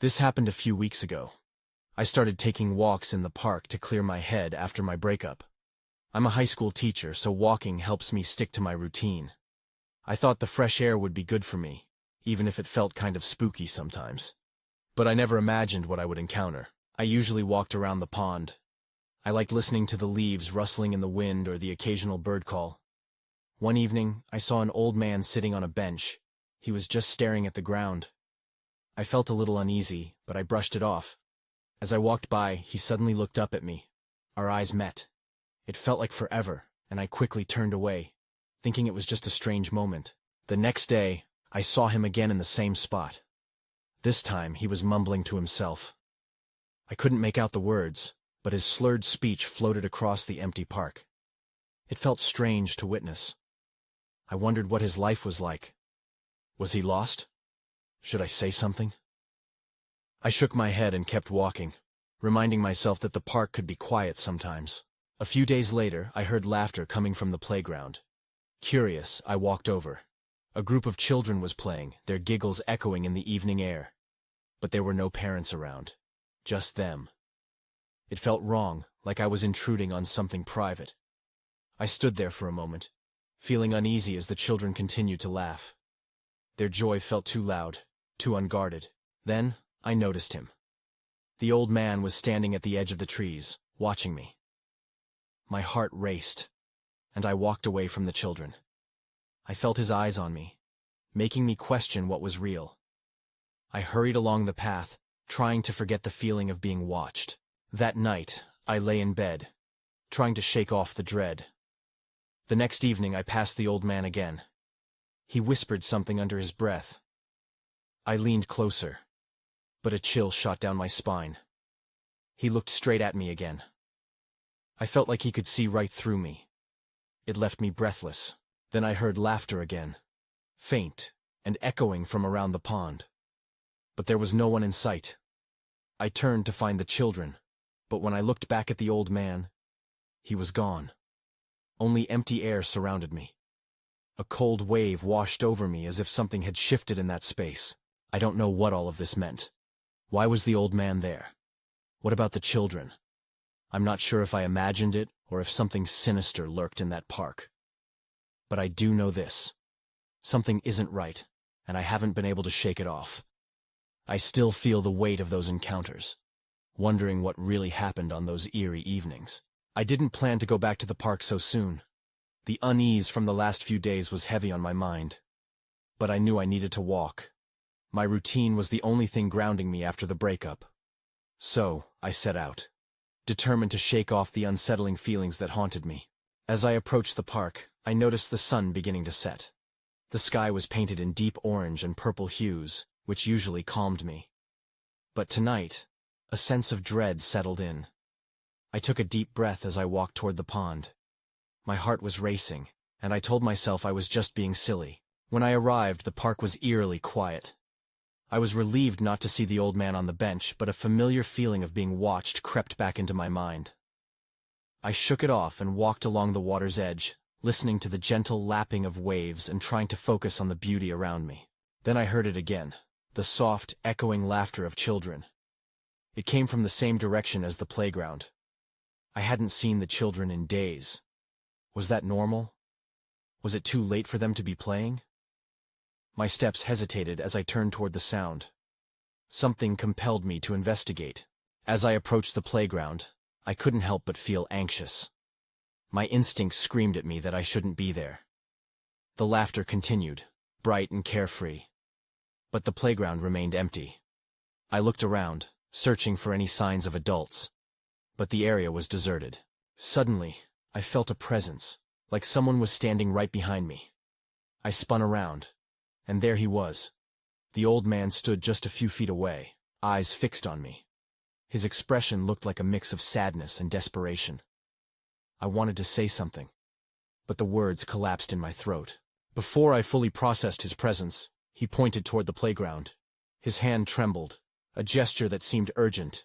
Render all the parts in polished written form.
This happened a few weeks ago. I started taking walks in the park to clear my head after my breakup. I'm a high school teacher, so walking helps me stick to my routine. I thought the fresh air would be good for me, even if it felt kind of spooky sometimes. But I never imagined what I would encounter. I usually walked around the pond. I liked listening to the leaves rustling in the wind or the occasional bird call. One evening, I saw an old man sitting on a bench. He was just staring at the ground. I felt a little uneasy, but I brushed it off. As I walked by, he suddenly looked up at me. Our eyes met. It felt like forever, and I quickly turned away, thinking it was just a strange moment. The next day, I saw him again in the same spot. This time, he was mumbling to himself. I couldn't make out the words, but his slurred speech floated across the empty park. It felt strange to witness. I wondered what his life was like. Was he lost? Should I say something? I shook my head and kept walking, reminding myself that the park could be quiet sometimes. A few days later, I heard laughter coming from the playground. Curious, I walked over. A group of children was playing, their giggles echoing in the evening air. But there were no parents around. Just them. It felt wrong, like I was intruding on something private. I stood there for a moment, feeling uneasy as the children continued to laugh. Their joy felt too loud, too unguarded. Then, I noticed him. The old man was standing at the edge of the trees, watching me. My heart raced, and I walked away from the children. I felt his eyes on me, making me question what was real. I hurried along the path, trying to forget the feeling of being watched. That night, I lay in bed, trying to shake off the dread. The next evening, I passed the old man again. He whispered something under his breath. I leaned closer, but a chill shot down my spine. He looked straight at me again. I felt like he could see right through me. It left me breathless. Then I heard laughter again, faint and echoing from around the pond. But there was no one in sight. I turned to find the children, but when I looked back at the old man, he was gone. Only empty air surrounded me. A cold wave washed over me as if something had shifted in that space. I don't know what all of this meant. Why was the old man there? What about the children? I'm not sure if I imagined it or if something sinister lurked in that park. But I do know this. Something isn't right, and I haven't been able to shake it off. I still feel the weight of those encounters, wondering what really happened on those eerie evenings. I didn't plan to go back to the park so soon. The unease from the last few days was heavy on my mind. But I knew I needed to walk. My routine was the only thing grounding me after the breakup. So, I set out, determined to shake off the unsettling feelings that haunted me. As I approached the park, I noticed the sun beginning to set. The sky was painted in deep orange and purple hues, which usually calmed me. But tonight, a sense of dread settled in. I took a deep breath as I walked toward the pond. My heart was racing, and I told myself I was just being silly. When I arrived, the park was eerily quiet. I was relieved not to see the old man on the bench, but a familiar feeling of being watched crept back into my mind. I shook it off and walked along the water's edge, listening to the gentle lapping of waves and trying to focus on the beauty around me. Then I heard it again, the soft, echoing laughter of children. It came from the same direction as the playground. I hadn't seen the children in days. Was that normal? Was it too late for them to be playing? My steps hesitated as I turned toward the sound. Something compelled me to investigate. As I approached the playground, I couldn't help but feel anxious. My instincts screamed at me that I shouldn't be there. The laughter continued, bright and carefree. But the playground remained empty. I looked around, searching for any signs of adults. But the area was deserted. Suddenly, I felt a presence, like someone was standing right behind me. I spun around, and there he was. The old man stood just a few feet away, eyes fixed on me. His expression looked like a mix of sadness and desperation. I wanted to say something, but the words collapsed in my throat. Before I fully processed his presence, he pointed toward the playground. His hand trembled, a gesture that seemed urgent.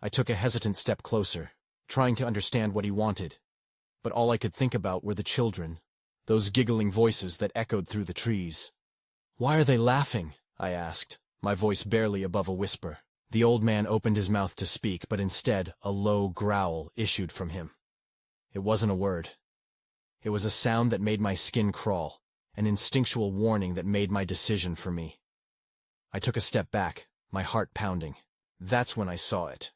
I took a hesitant step closer, trying to understand what he wanted. But all I could think about were the children, those giggling voices that echoed through the trees. "Why are they laughing?" I asked, my voice barely above a whisper. The old man opened his mouth to speak, but instead a low growl issued from him. It wasn't a word. It was a sound that made my skin crawl, an instinctual warning that made my decision for me. I took a step back, my heart pounding. That's when I saw it.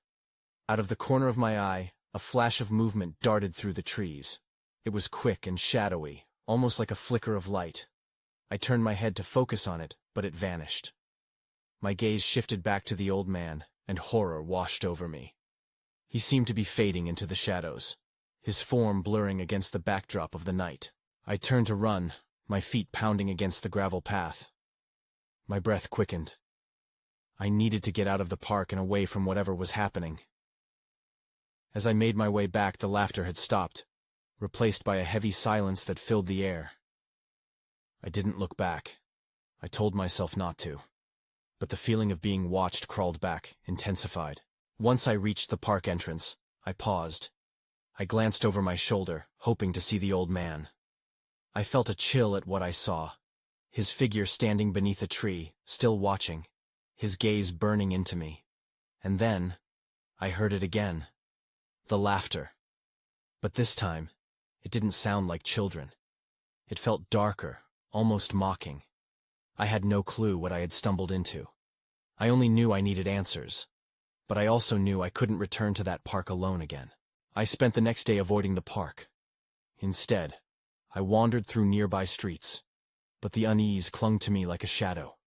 Out of the corner of my eye, a flash of movement darted through the trees. It was quick and shadowy, almost like a flicker of light. I turned my head to focus on it, but it vanished. My gaze shifted back to the old man, and horror washed over me. He seemed to be fading into the shadows, his form blurring against the backdrop of the night. I turned to run, my feet pounding against the gravel path. My breath quickened. I needed to get out of the park and away from whatever was happening. As I made my way back, the laughter had stopped, replaced by a heavy silence that filled the air. I didn't look back. I told myself not to. But the feeling of being watched crawled back, intensified. Once I reached the park entrance, I paused. I glanced over my shoulder, hoping to see the old man. I felt a chill at what I saw. His figure standing beneath a tree, still watching, his gaze burning into me. And then, I heard it again. The laughter. But this time, it didn't sound like children. It felt darker, almost mocking. I had no clue what I had stumbled into. I only knew I needed answers. But I also knew I couldn't return to that park alone again. I spent the next day avoiding the park. Instead, I wandered through nearby streets. But the unease clung to me like a shadow.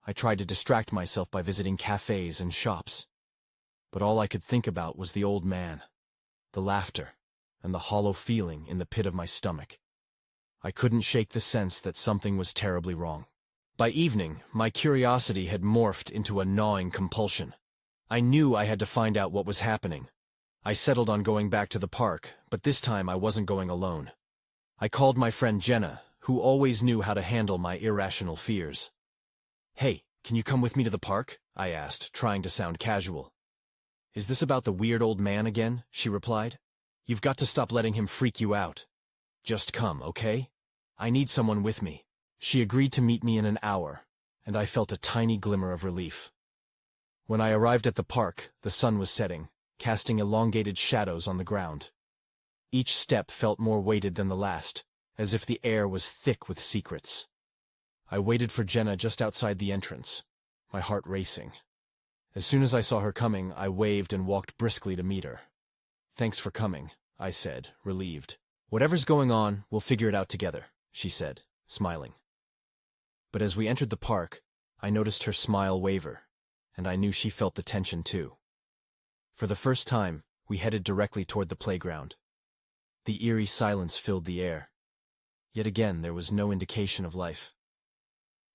I tried to distract myself by visiting cafes and shops. But all I could think about was the old man, the laughter, and the hollow feeling in the pit of my stomach. I couldn't shake the sense that something was terribly wrong. By evening, my curiosity had morphed into a gnawing compulsion. I knew I had to find out what was happening. I settled on going back to the park, but this time I wasn't going alone. I called my friend Jenna, who always knew how to handle my irrational fears. "Hey, can you come with me to the park?" I asked, trying to sound casual. "Is this about the weird old man again?" she replied. "You've got to stop letting him freak you out. Just come, okay? I need someone with me." She agreed to meet me in an hour, and I felt a tiny glimmer of relief. When I arrived at the park, the sun was setting, casting elongated shadows on the ground. Each step felt more weighted than the last, as if the air was thick with secrets. I waited for Jenna just outside the entrance, my heart racing. As soon as I saw her coming, I waved and walked briskly to meet her. "Thanks for coming," I said, relieved. "Whatever's going on, we'll figure it out together," she said, smiling. But as we entered the park, I noticed her smile waver, and I knew she felt the tension too. For the first time, we headed directly toward the playground. The eerie silence filled the air. Yet again, there was no indication of life.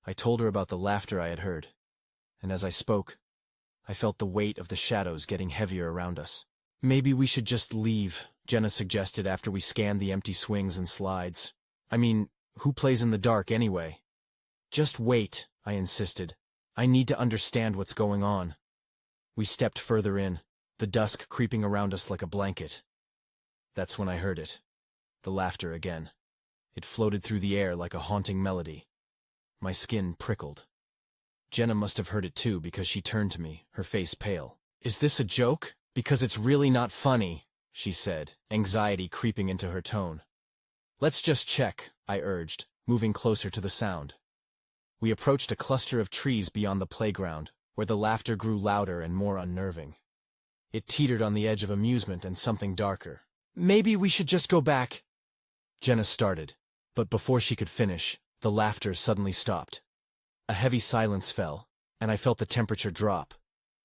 I told her about the laughter I had heard, and as I spoke, I felt the weight of the shadows getting heavier around us. "Maybe we should just leave," Jenna suggested after we scanned the empty swings and slides. "I mean, who plays in the dark anyway?" "Just wait," I insisted. "I need to understand what's going on." We stepped further in, the dusk creeping around us like a blanket. That's when I heard it. The laughter again. It floated through the air like a haunting melody. My skin prickled. Jenna must have heard it too because she turned to me, her face pale. "Is this a joke? Because it's really not funny," she said, anxiety creeping into her tone. "Let's just check," I urged, moving closer to the sound. We approached a cluster of trees beyond the playground, where the laughter grew louder and more unnerving. It teetered on the edge of amusement and something darker. "Maybe we should just go back," Jenna started, but before she could finish, the laughter suddenly stopped. A heavy silence fell, and I felt the temperature drop.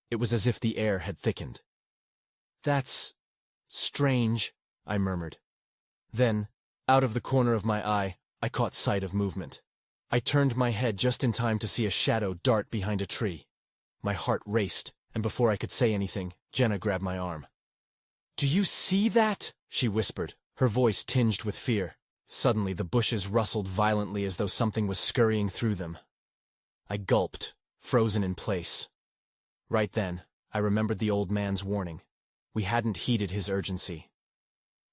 It was as if the air had thickened. "That's strange," I murmured. Then, out of the corner of my eye, I caught sight of movement. I turned my head just in time to see a shadow dart behind a tree. My heart raced, and before I could say anything, Jenna grabbed my arm. "Do you see that?" she whispered, her voice tinged with fear. Suddenly the bushes rustled violently as though something was scurrying through them. I gulped, frozen in place. Right then, I remembered the old man's warning. We hadn't heeded his urgency.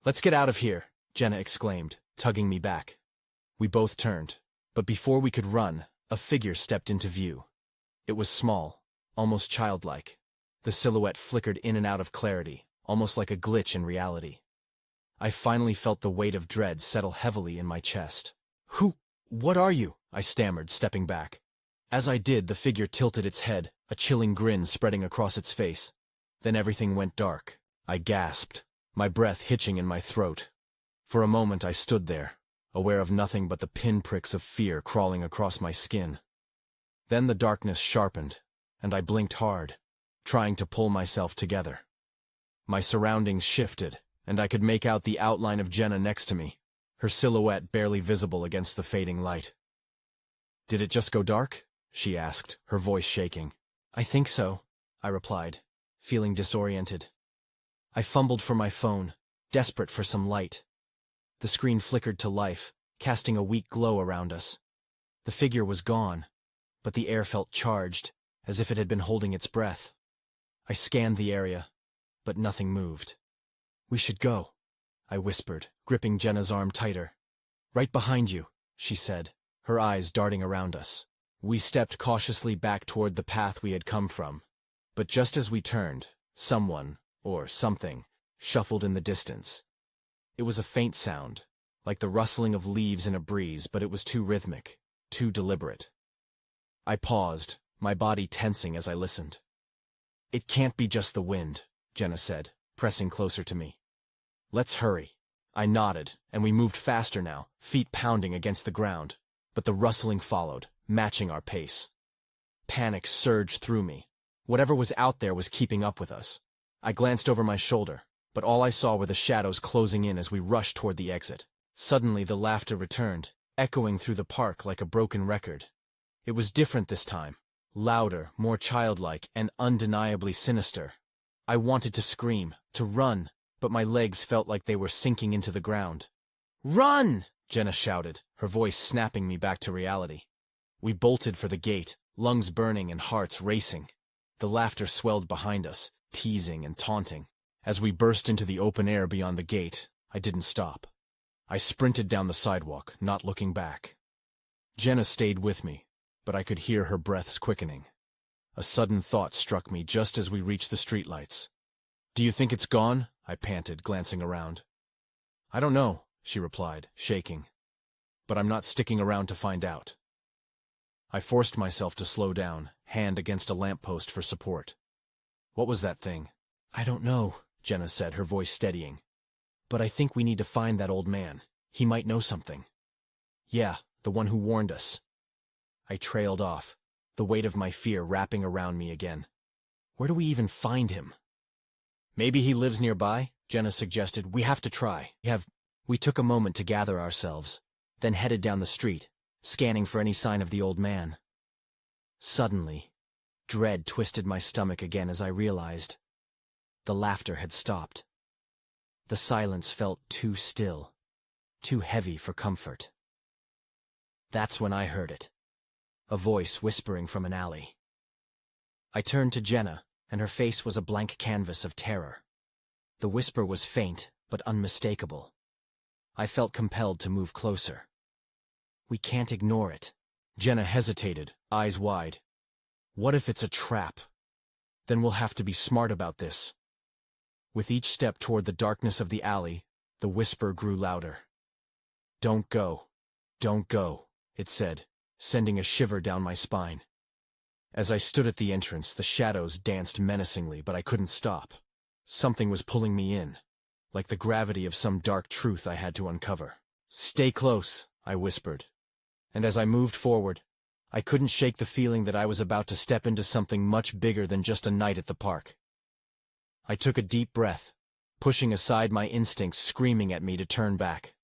"Let's get out of here," Jenna exclaimed, tugging me back. We both turned, but before we could run, a figure stepped into view. It was small, almost childlike. The silhouette flickered in and out of clarity, almost like a glitch in reality. I finally felt the weight of dread settle heavily in my chest. What are you? I stammered, stepping back. As I did, the figure tilted its head, a chilling grin spreading across its face. Then everything went dark. I gasped, my breath hitching in my throat. For a moment I stood there, aware of nothing but the pinpricks of fear crawling across my skin. Then the darkness sharpened, and I blinked hard, trying to pull myself together. My surroundings shifted, and I could make out the outline of Jenna next to me, her silhouette barely visible against the fading light. "Did it just go dark?" she asked, her voice shaking. "I think so," I replied, feeling disoriented. I fumbled for my phone, desperate for some light. The screen flickered to life, casting a weak glow around us. The figure was gone, but the air felt charged, as if it had been holding its breath. I scanned the area, but nothing moved. "We should go," I whispered, gripping Jenna's arm tighter. "Right behind you," she said, her eyes darting around us. We stepped cautiously back toward the path we had come from. But just as we turned, someone, or something, shuffled in the distance. It was a faint sound, like the rustling of leaves in a breeze, but it was too rhythmic, too deliberate. I paused, my body tensing as I listened. "It can't be just the wind," Jenna said, pressing closer to me. "Let's hurry." I nodded, and we moved faster now, feet pounding against the ground. But the rustling followed, matching our pace. Panic surged through me. Whatever was out there was keeping up with us. I glanced over my shoulder, but all I saw were the shadows closing in as we rushed toward the exit. Suddenly the laughter returned, echoing through the park like a broken record. It was different this time, louder, more childlike, and undeniably sinister. I wanted to scream, to run, but my legs felt like they were sinking into the ground. "Run!" Jenna shouted, her voice snapping me back to reality. We bolted for the gate, lungs burning and hearts racing. The laughter swelled behind us, teasing and taunting. As we burst into the open air beyond the gate, I didn't stop. I sprinted down the sidewalk, not looking back. Jenna stayed with me, but I could hear her breaths quickening. A sudden thought struck me just as we reached the streetlights. "Do you think it's gone?" I panted, glancing around. "I don't know," she replied, shaking. "But I'm not sticking around to find out." I forced myself to slow down, hand against a lamppost for support. "What was that thing?" "I don't know," Jenna said, her voice steadying. "But I think we need to find that old man. He might know something." "Yeah, the one who warned us." I trailed off, the weight of my fear wrapping around me again. "Where do we even find him?" "Maybe he lives nearby," Jenna suggested. "We have to try." We took a moment to gather ourselves, then headed down the street, scanning for any sign of the old man. Suddenly, dread twisted my stomach again as I realized the laughter had stopped. The silence felt too still, too heavy for comfort. That's when I heard it, a voice whispering from an alley. I turned to Jenna, and her face was a blank canvas of terror. The whisper was faint, but unmistakable. I felt compelled to move closer. "We can't ignore it." Jenna hesitated, eyes wide. "What if it's a trap? Then we'll have to be smart about this." With each step toward the darkness of the alley, the whisper grew louder. "Don't go. Don't go," it said, sending a shiver down my spine. As I stood at the entrance, the shadows danced menacingly, but I couldn't stop. Something was pulling me in, like the gravity of some dark truth I had to uncover. "Stay close," I whispered. And as I moved forward, I couldn't shake the feeling that I was about to step into something much bigger than just a night at the park. I took a deep breath, pushing aside my instincts screaming at me to turn back.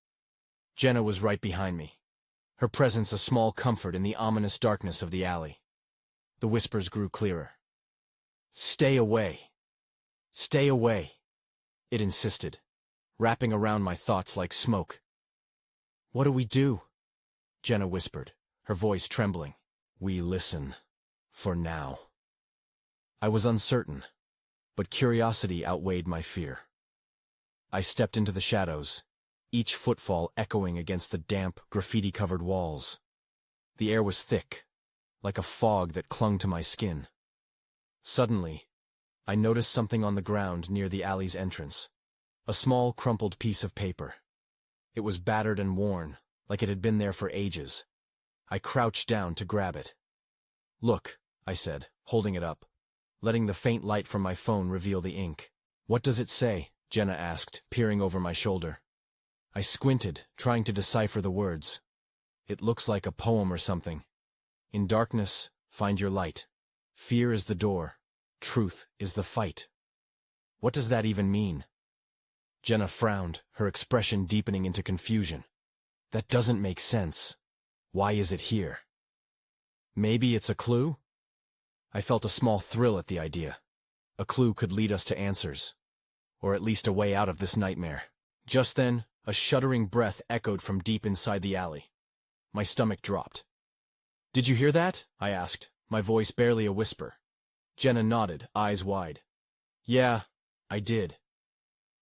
Jenna was right behind me, her presence a small comfort in the ominous darkness of the alley. The whispers grew clearer. "Stay away. Stay away," it insisted, wrapping around my thoughts like smoke. "What do we do?" Jenna whispered, her voice trembling. "We listen. For now." I was uncertain, but curiosity outweighed my fear. I stepped into the shadows, each footfall echoing against the damp, graffiti-covered walls. The air was thick, like a fog that clung to my skin. Suddenly, I noticed something on the ground near the alley's entrance. A small, crumpled piece of paper. It was battered and worn, like it had been there for ages. I crouched down to grab it. "Look," I said, holding it up, letting the faint light from my phone reveal the ink. "What does it say?" Jenna asked, peering over my shoulder. I squinted, trying to decipher the words. "It looks like a poem or something. In darkness, find your light. Fear is the door. Truth is the fight." What does that even mean? Jenna frowned, her expression deepening into confusion. "That doesn't make sense. Why is it here?" "Maybe it's a clue?" I felt a small thrill at the idea. A clue could lead us to answers. Or at least a way out of this nightmare. Just then, a shuddering breath echoed from deep inside the alley. My stomach dropped. "Did you hear that?" I asked, my voice barely a whisper. Jenna nodded, eyes wide. "Yeah, I did."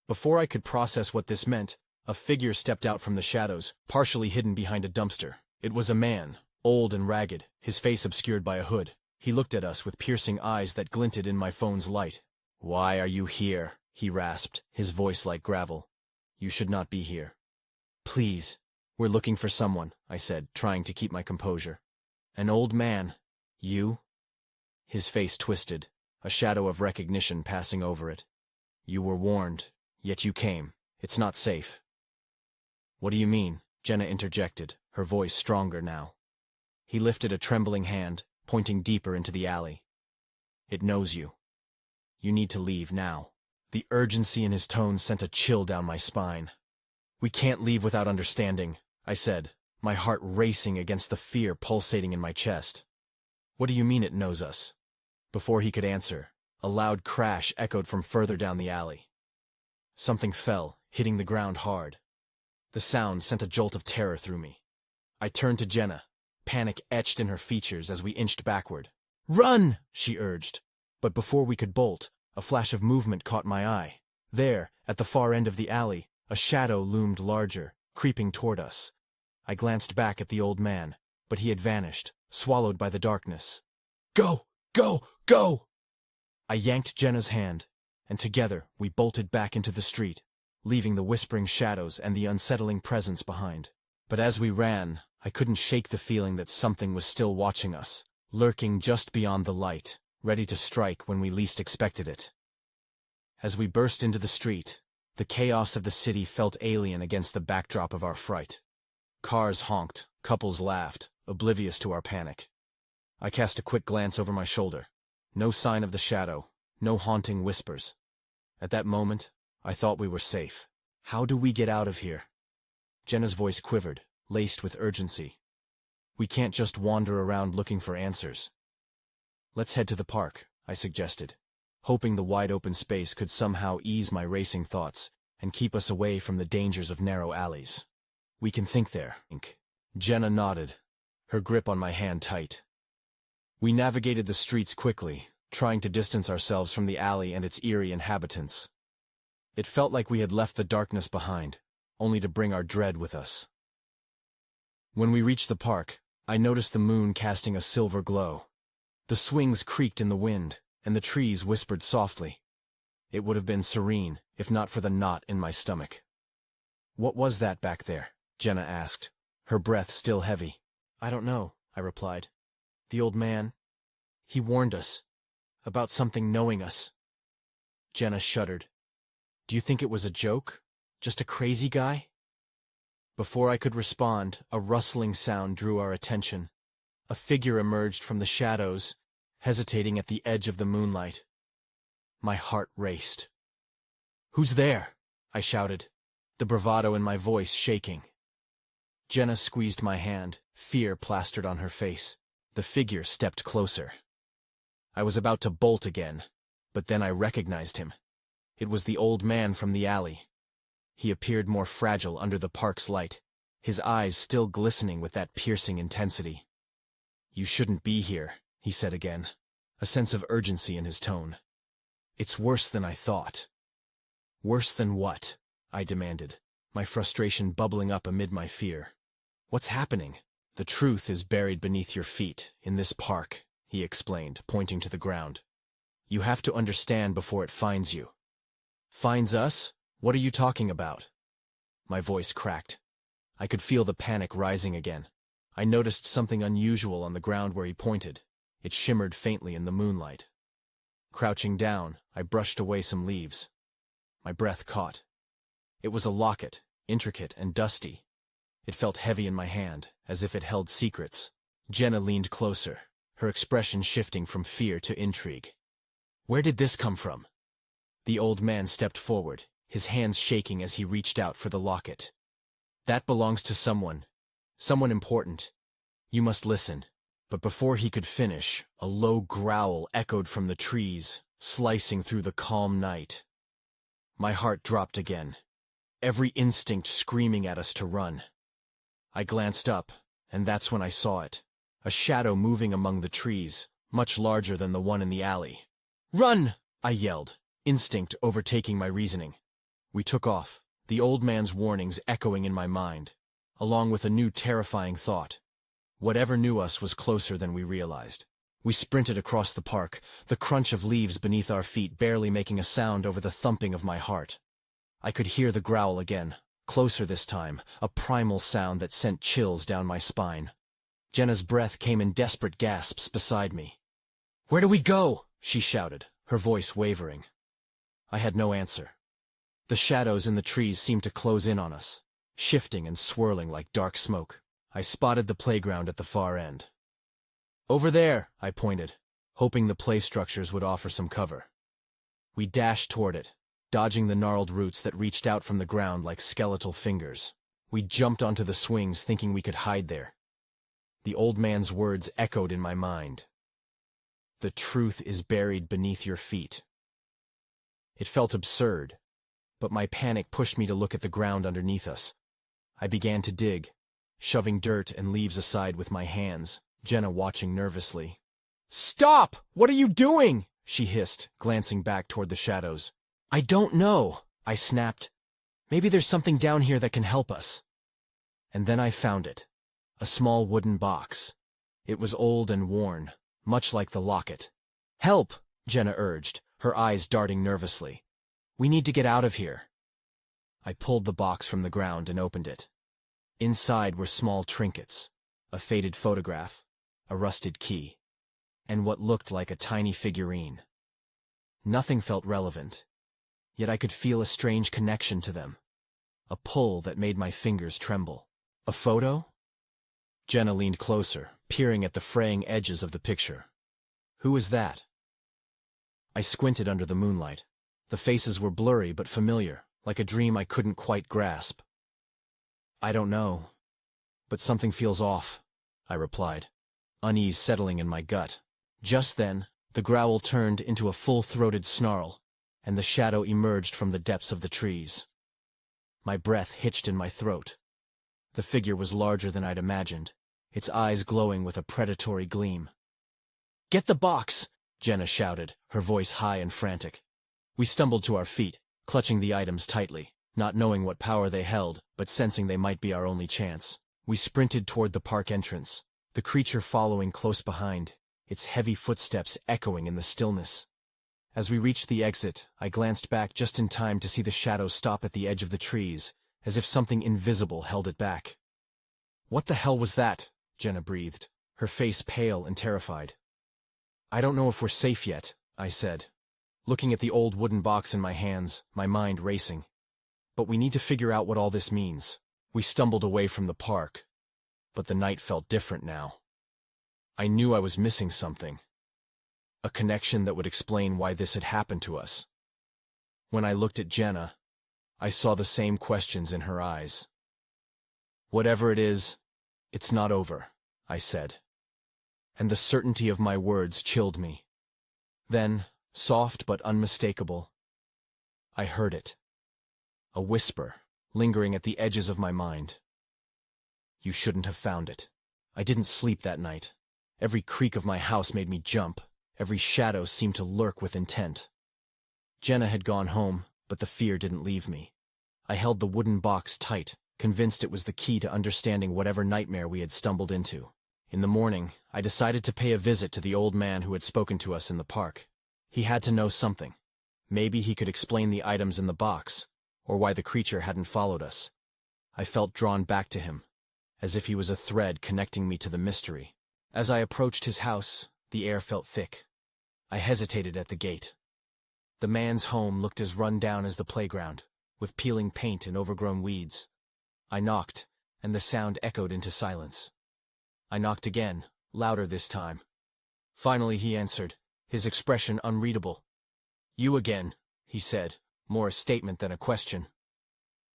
Before I could process what this meant, a figure stepped out from the shadows, partially hidden behind a dumpster. It was a man, old and ragged, his face obscured by a hood. He looked at us with piercing eyes that glinted in my phone's light. "Why are you here?" he rasped, his voice like gravel. "You should not be here." "Please, we're looking for someone," I said, trying to keep my composure. "An old man. You?" His face twisted, a shadow of recognition passing over it. "You were warned, yet you came. It's not safe." "What do you mean?" Jenna interjected, her voice stronger now. He lifted a trembling hand, pointing deeper into the alley. "It knows you. You need to leave now." The urgency in his tone sent a chill down my spine. "We can't leave without understanding," I said, my heart racing against the fear pulsating in my chest. "What do you mean it knows us?" Before he could answer, a loud crash echoed from further down the alley. Something fell, hitting the ground hard. The sound sent a jolt of terror through me. I turned to Jenna, panic etched in her features as we inched backward. "Run!" she urged. But before we could bolt, a flash of movement caught my eye. There, at the far end of the alley, a shadow loomed larger, creeping toward us. I glanced back at the old man, but he had vanished, swallowed by the darkness. "Go! Go! Go!" I yanked Jenna's hand, and together we bolted back into the street, leaving the whispering shadows and the unsettling presence behind. But as we ran, I couldn't shake the feeling that something was still watching us, lurking just beyond the light, ready to strike when we least expected it. As we burst into the street, the chaos of the city felt alien against the backdrop of our fright. Cars honked, couples laughed, oblivious to our panic. I cast a quick glance over my shoulder. No sign of the shadow, no haunting whispers. At that moment, I thought we were safe. "How do we get out of here?" Jenna's voice quivered, laced with urgency. "We can't just wander around looking for answers." "Let's head to the park," I suggested, hoping the wide-open space could somehow ease my racing thoughts and keep us away from the dangers of narrow alleys. "We can think there." Jenna nodded, her grip on my hand tight. We navigated the streets quickly, trying to distance ourselves from the alley and its eerie inhabitants. It felt like we had left the darkness behind, only to bring our dread with us. When we reached the park, I noticed the moon casting a silver glow. The swings creaked in the wind, and the trees whispered softly. It would have been serene, if not for the knot in my stomach. "What was that back there?" Jenna asked, her breath still heavy. "I don't know," I replied. "The old man, he warned us about something knowing us." Jenna shuddered. "Do you think it was a joke? Just a crazy guy?" Before I could respond, a rustling sound drew our attention. A figure emerged from the shadows, hesitating at the edge of the moonlight. My heart raced. "Who's there?" I shouted, the bravado in my voice shaking. Jenna squeezed my hand, fear plastered on her face. The figure stepped closer. I was about to bolt again, but then I recognized him. It was the old man from the alley. He appeared more fragile under the park's light, his eyes still glistening with that piercing intensity. "You shouldn't be here," he said again, a sense of urgency in his tone. "It's worse than I thought." "Worse than what?" I demanded, my frustration bubbling up amid my fear. "What's happening?" The truth is buried beneath your feet, in this park, he explained, pointing to the ground. You have to understand before it finds you. Finds us? What are you talking about? My voice cracked. I could feel the panic rising again. I noticed something unusual on the ground where he pointed. It shimmered faintly in the moonlight. Crouching down, I brushed away some leaves. My breath caught. It was a locket, intricate and dusty. It felt heavy in my hand, as if it held secrets. Jenna leaned closer, her expression shifting from fear to intrigue. Where did this come from? The old man stepped forward, his hands shaking as he reached out for the locket. That belongs to someone important. You must listen. But before he could finish, a low growl echoed from the trees, slicing through the calm night. My heart dropped again, every instinct screaming at us to run. I glanced up, and that's when I saw it. A shadow moving among the trees, much larger than the one in the alley. Run! I yelled, instinct overtaking my reasoning. We took off, the old man's warnings echoing in my mind, along with a new terrifying thought. Whatever knew us was closer than we realized. We sprinted across the park, the crunch of leaves beneath our feet barely making a sound over the thumping of my heart. I could hear the growl again, closer this time, a primal sound that sent chills down my spine. Jenna's breath came in desperate gasps beside me. Where do we go? She shouted, her voice wavering. I had no answer. The shadows in the trees seemed to close in on us, shifting and swirling like dark smoke. I spotted the playground at the far end. Over there, I pointed, hoping the play structures would offer some cover. We dashed toward it, dodging the gnarled roots that reached out from the ground like skeletal fingers. We jumped onto the swings thinking we could hide there. The old man's words echoed in my mind. The truth is buried beneath your feet. It felt absurd, but my panic pushed me to look at the ground underneath us. I began to dig, shoving dirt and leaves aside with my hands, Jenna watching nervously. Stop! What are you doing? She hissed, glancing back toward the shadows. I don't know, I snapped. Maybe there's something down here that can help us. And then I found it. A small wooden box. It was old and worn, much like the locket. Help! Jenna urged, her eyes darting nervously. We need to get out of here. I pulled the box from the ground and opened it. Inside were small trinkets, a faded photograph, a rusted key, and what looked like a tiny figurine. Nothing felt relevant, yet I could feel a strange connection to them, a pull that made my fingers tremble. A photo? Jenna leaned closer, peering at the fraying edges of the picture. Who is that? I squinted under the moonlight. The faces were blurry but familiar, like a dream I couldn't quite grasp. I don't know, but something feels off, I replied, unease settling in my gut. Just then, the growl turned into a full-throated snarl, and the shadow emerged from the depths of the trees. My breath hitched in my throat. The figure was larger than I'd imagined, its eyes glowing with a predatory gleam. Get the box! Jenna shouted, her voice high and frantic. We stumbled to our feet, clutching the items tightly, not knowing what power they held, but sensing they might be our only chance. We sprinted toward the park entrance, the creature following close behind, its heavy footsteps echoing in the stillness. As we reached the exit, I glanced back just in time to see the shadow stop at the edge of the trees, as if something invisible held it back. What the hell was that? Jenna breathed, her face pale and terrified. I don't know if we're safe yet, I said, looking at the old wooden box in my hands, my mind racing. But we need to figure out what all this means. We stumbled away from the park, but the night felt different now. I knew I was missing something. A connection that would explain why this had happened to us. When I looked at Jenna, I saw the same questions in her eyes. Whatever it is, it's not over, I said. And the certainty of my words chilled me. Then, soft but unmistakable, I heard it. A whisper, lingering at the edges of my mind. You shouldn't have found it. I didn't sleep that night. Every creak of my house made me jump. Every shadow seemed to lurk with intent. Jenna had gone home, but the fear didn't leave me. I held the wooden box tight, convinced it was the key to understanding whatever nightmare we had stumbled into. In the morning, I decided to pay a visit to the old man who had spoken to us in the park. He had to know something. Maybe he could explain the items in the box, or why the creature hadn't followed us. I felt drawn back to him, as if he was a thread connecting me to the mystery. As I approached his house, the air felt thick. I hesitated at the gate. The man's home looked as run down as the playground, with peeling paint and overgrown weeds. I knocked, and the sound echoed into silence. I knocked again, louder this time. Finally he answered, his expression unreadable. "You again," he said, more a statement than a question.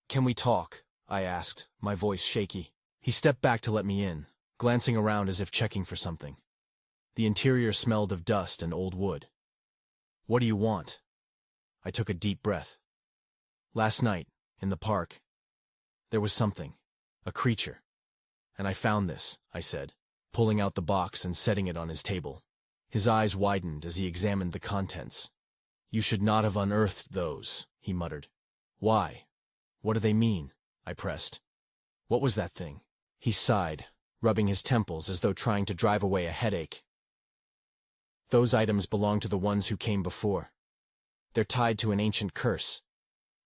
"Can we talk?" I asked, my voice shaky. He stepped back to let me in, glancing around as if checking for something. The interior smelled of dust and old wood. "What do you want?" I took a deep breath. "Last night, in the park, there was something, a creature. And I found this," I said, pulling out the box and setting it on his table. His eyes widened as he examined the contents. "You should not have unearthed those," he muttered. "Why? What do they mean?" I pressed. "What was that thing?" He sighed, rubbing his temples as though trying to drive away a headache. "Those items belong to the ones who came before. They're tied to an ancient curse.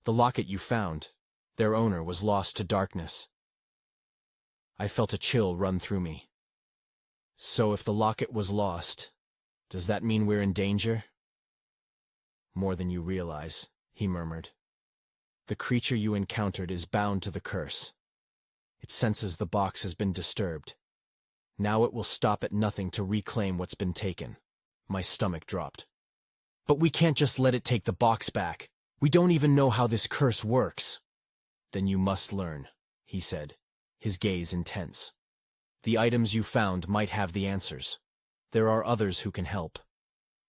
The locket you found, their owner was lost to darkness." I felt a chill run through me. "So if the locket was lost, does that mean we're in danger?" "More than you realize," he murmured. "The creature you encountered is bound to the curse. It senses the box has been disturbed. Now it will stop at nothing to reclaim what's been taken." My stomach dropped. "But we can't just let it take the box back. We don't even know how this curse works." "Then you must learn," he said, his gaze intense. "The items you found might have the answers. There are others who can help.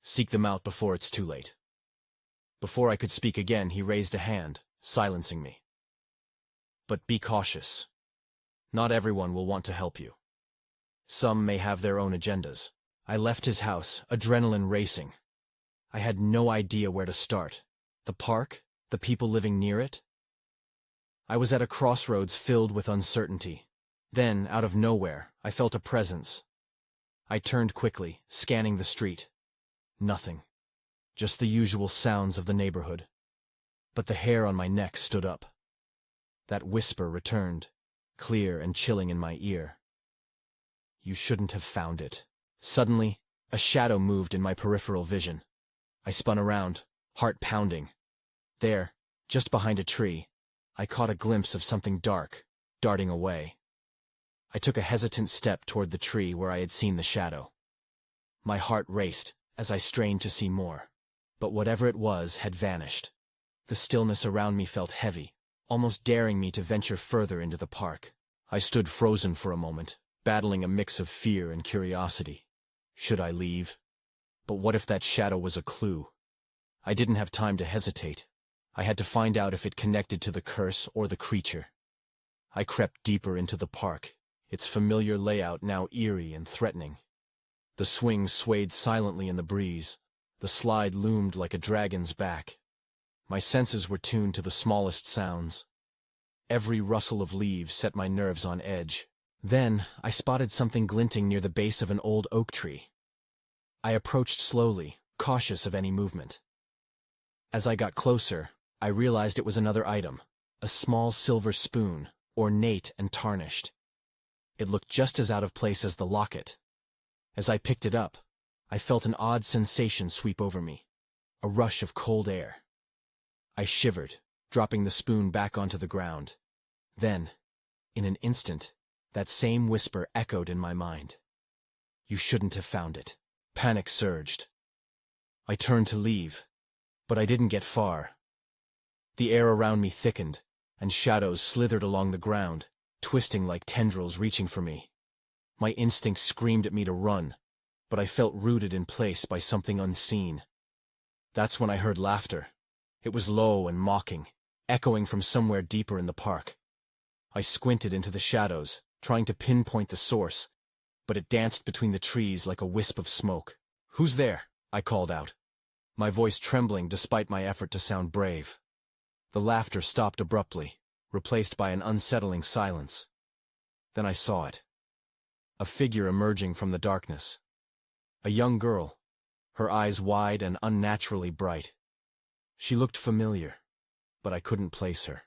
Seek them out before it's too late." Before I could speak again, he raised a hand, silencing me. "But be cautious. Not everyone will want to help you. Some may have their own agendas." I left his house, adrenaline racing. I had no idea where to start. The park? The people living near it? I was at a crossroads filled with uncertainty. Then, out of nowhere, I felt a presence. I turned quickly, scanning the street. Nothing. Just the usual sounds of the neighborhood. But the hair on my neck stood up. That whisper returned, clear and chilling in my ear. "You shouldn't have found it." Suddenly, a shadow moved in my peripheral vision. I spun around, heart pounding. There, just behind a tree, I caught a glimpse of something dark, darting away. I took a hesitant step toward the tree where I had seen the shadow. My heart raced as I strained to see more. But whatever it was had vanished. The stillness around me felt heavy, almost daring me to venture further into the park. I stood frozen for a moment, battling a mix of fear and curiosity. Should I leave? But what if that shadow was a clue? I didn't have time to hesitate. I had to find out if it connected to the curse or the creature. I crept deeper into the park, its familiar layout now eerie and threatening. The swings swayed silently in the breeze. The slide loomed like a dragon's back. My senses were tuned to the smallest sounds. Every rustle of leaves set my nerves on edge. Then, I spotted something glinting near the base of an old oak tree. I approached slowly, cautious of any movement. As I got closer, I realized it was another item, a small silver spoon, ornate and tarnished. It looked just as out of place as the locket. As I picked it up, I felt an odd sensation sweep over me, a rush of cold air. I shivered, dropping the spoon back onto the ground. Then, in an instant, that same whisper echoed in my mind. "You shouldn't have found it." Panic surged. I turned to leave, but I didn't get far. The air around me thickened, and shadows slithered along the ground, twisting like tendrils reaching for me. My instinct screamed at me to run, but I felt rooted in place by something unseen. That's when I heard laughter. It was low and mocking, echoing from somewhere deeper in the park. I squinted into the shadows, trying to pinpoint the source, but it danced between the trees like a wisp of smoke. "Who's there?" I called out, my voice trembling despite my effort to sound brave. The laughter stopped abruptly, replaced by an unsettling silence. Then I saw it. A figure emerging from the darkness. A young girl, her eyes wide and unnaturally bright. She looked familiar, but I couldn't place her.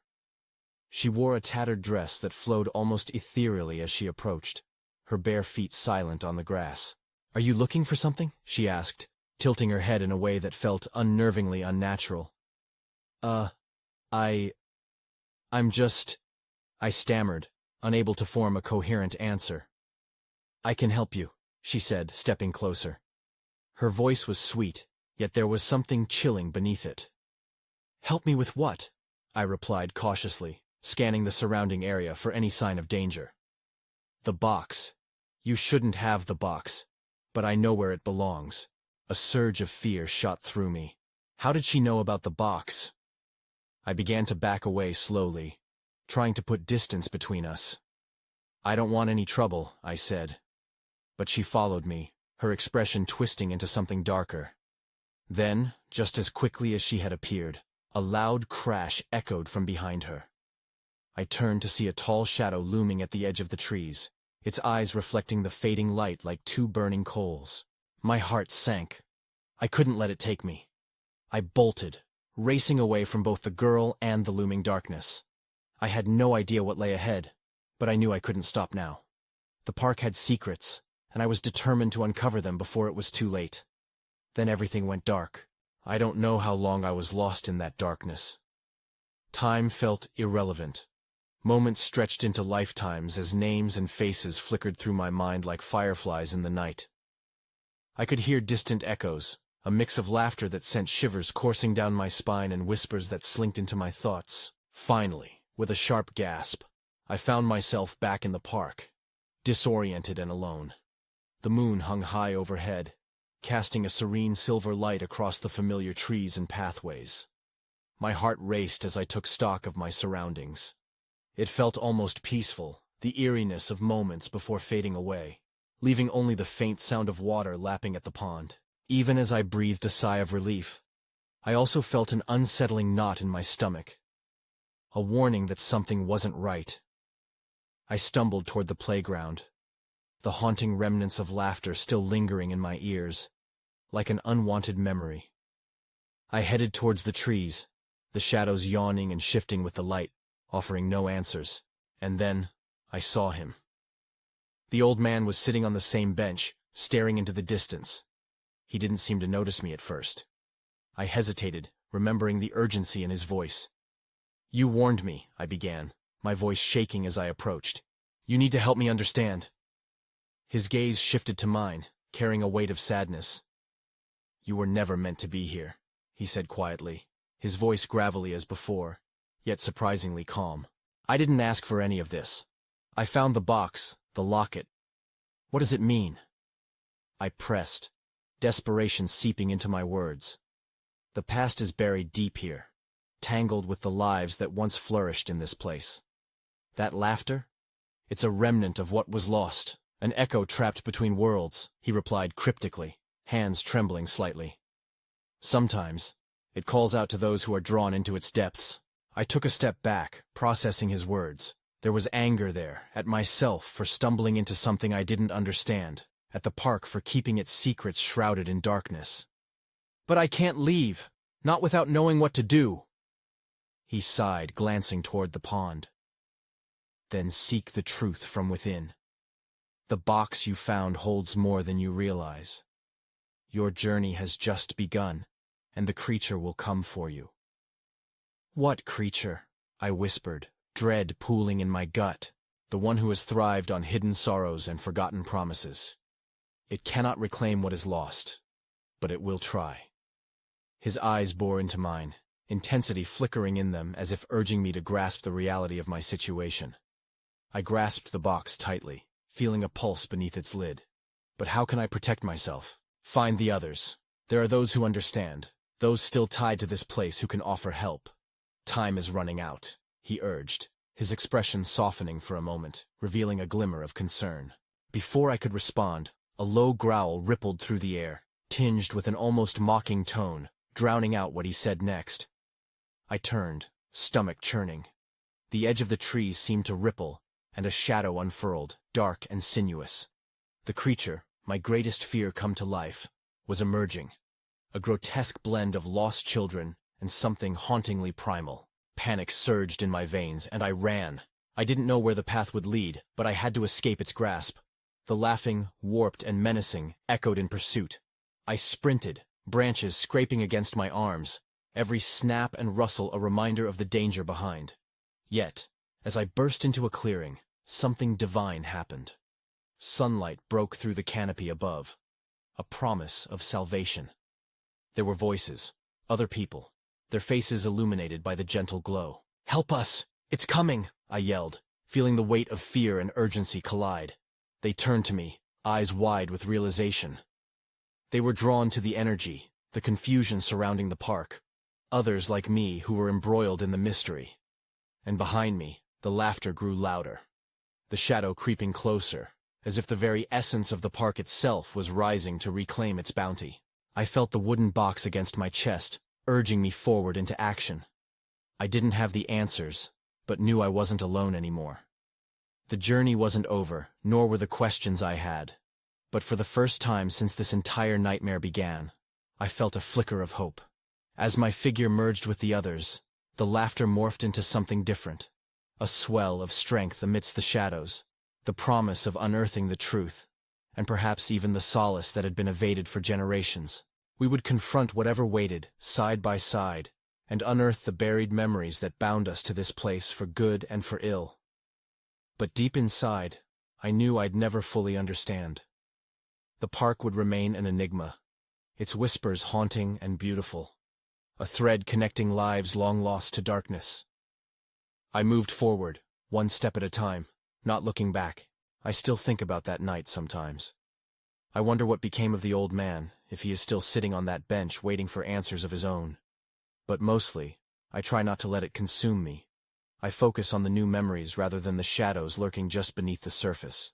She wore a tattered dress that flowed almost ethereally as she approached, her bare feet silent on the grass. "Are you looking for something?" she asked, tilting her head in a way that felt unnervingly unnatural. I'm just—" I stammered, unable to form a coherent answer. "I can help you," she said, stepping closer. Her voice was sweet, yet there was something chilling beneath it. "Help me with what?" I replied cautiously, scanning the surrounding area for any sign of danger. "The box. You shouldn't have the box, but I know where it belongs." A surge of fear shot through me. How did she know about the box? I began to back away slowly, trying to put distance between us. "I don't want any trouble," I said. But she followed me, her expression twisting into something darker. Then, just as quickly as she had appeared, a loud crash echoed from behind her. I turned to see a tall shadow looming at the edge of the trees, its eyes reflecting the fading light like two burning coals. My heart sank. I couldn't let it take me. I bolted, racing away from both the girl and the looming darkness. I had no idea what lay ahead, but I knew I couldn't stop now. The park had secrets, and I was determined to uncover them before it was too late. Then everything went dark. I don't know how long I was lost in that darkness. Time felt irrelevant. Moments stretched into lifetimes as names and faces flickered through my mind like fireflies in the night. I could hear distant echoes, a mix of laughter that sent shivers coursing down my spine and whispers that slinked into my thoughts. Finally, with a sharp gasp, I found myself back in the park, disoriented and alone. The moon hung high overhead, casting a serene silver light across the familiar trees and pathways. My heart raced as I took stock of my surroundings. It felt almost peaceful, the eeriness of moments before fading away, leaving only the faint sound of water lapping at the pond. Even as I breathed a sigh of relief, I also felt an unsettling knot in my stomach, a warning that something wasn't right. I stumbled toward the playground, the haunting remnants of laughter still lingering in my ears, like an unwanted memory. I headed towards the trees, the shadows yawning and shifting with the light, offering no answers. And then, I saw him. The old man was sitting on the same bench, staring into the distance. He didn't seem to notice me at first. I hesitated, remembering the urgency in his voice. "You warned me," I began, my voice shaking as I approached. "You need to help me understand." His gaze shifted to mine, carrying a weight of sadness. "You were never meant to be here," he said quietly, his voice gravelly as before, yet surprisingly calm. "I didn't ask for any of this. I found the box, the locket. What does it mean?" I pressed, desperation seeping into my words. "The past is buried deep here, tangled with the lives that once flourished in this place. That laughter? It's a remnant of what was lost, an echo trapped between worlds," he replied cryptically, hands trembling slightly. "Sometimes, it calls out to those who are drawn into its depths." I took a step back, processing his words. There was anger there, at myself for stumbling into something I didn't understand, at the park for keeping its secrets shrouded in darkness. "But I can't leave, not without knowing what to do." He sighed, glancing toward the pond. "Then seek the truth from within. The box you found holds more than you realize. Your journey has just begun, and the creature will come for you." "What creature?" I whispered, dread pooling in my gut. "The one who has thrived on hidden sorrows and forgotten promises. It cannot reclaim what is lost, but it will try." His eyes bore into mine, intensity flickering in them as if urging me to grasp the reality of my situation. I grasped the box tightly, feeling a pulse beneath its lid. But how can I protect myself? Find the others. There are those who understand, those still tied to this place who can offer help. "Time is running out," he urged, his expression softening for a moment, revealing a glimmer of concern. Before I could respond, a low growl rippled through the air, tinged with an almost mocking tone, drowning out what he said next. I turned, stomach churning. The edge of the trees seemed to ripple, and a shadow unfurled, dark and sinuous. The creature, my greatest fear come to life, was emerging. A grotesque blend of lost children and something hauntingly primal. Panic surged in my veins, and I ran. I didn't know where the path would lead, but I had to escape its grasp. The laughing, warped and menacing, echoed in pursuit. I sprinted, branches scraping against my arms, every snap and rustle a reminder of the danger behind. Yet, as I burst into a clearing, something divine happened. Sunlight broke through the canopy above, a promise of salvation. There were voices, other people, their faces illuminated by the gentle glow. "Help us! It's coming!" I yelled, feeling the weight of fear and urgency collide. They turned to me, eyes wide with realization. They were drawn to the energy, the confusion surrounding the park. Others like me who were embroiled in the mystery. And behind me, the laughter grew louder. The shadow creeping closer, as if the very essence of the park itself was rising to reclaim its bounty. I felt the wooden box against my chest, urging me forward into action. I didn't have the answers, but knew I wasn't alone anymore. The journey wasn't over, nor were the questions I had. But for the first time since this entire nightmare began, I felt a flicker of hope. As my figure merged with the others, the laughter morphed into something different. A swell of strength amidst the shadows, the promise of unearthing the truth, and perhaps even the solace that had been evaded for generations. We would confront whatever waited, side by side, and unearth the buried memories that bound us to this place for good and for ill. But deep inside, I knew I'd never fully understand. The park would remain an enigma, its whispers haunting and beautiful, a thread connecting lives long lost to darkness. I moved forward, one step at a time, not looking back. I still think about that night sometimes. I wonder what became of the old man, if he is still sitting on that bench waiting for answers of his own. But mostly, I try not to let it consume me. I focus on the new memories rather than the shadows lurking just beneath the surface.